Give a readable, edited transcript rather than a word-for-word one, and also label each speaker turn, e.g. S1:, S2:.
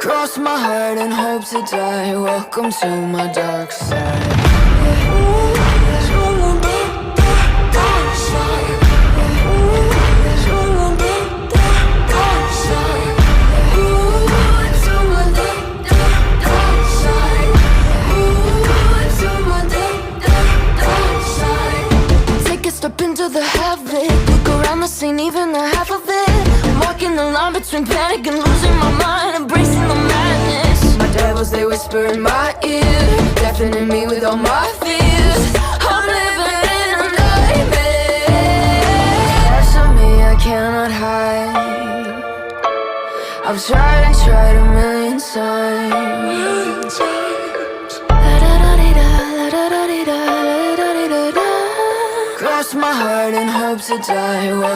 S1: Cross my heart and hope to die. Welcome to my dark side. Step into the habit, look around the scene, even the half of it. I'm walking the line between panic and losing my mind, embracing the madness. My devils, they whisper in my ear, deafening me with all my fears. I'm living in a nightmare. Parts of me I cannot hide. I've tried and tried a million times. Cross my heart and hope to die. Well,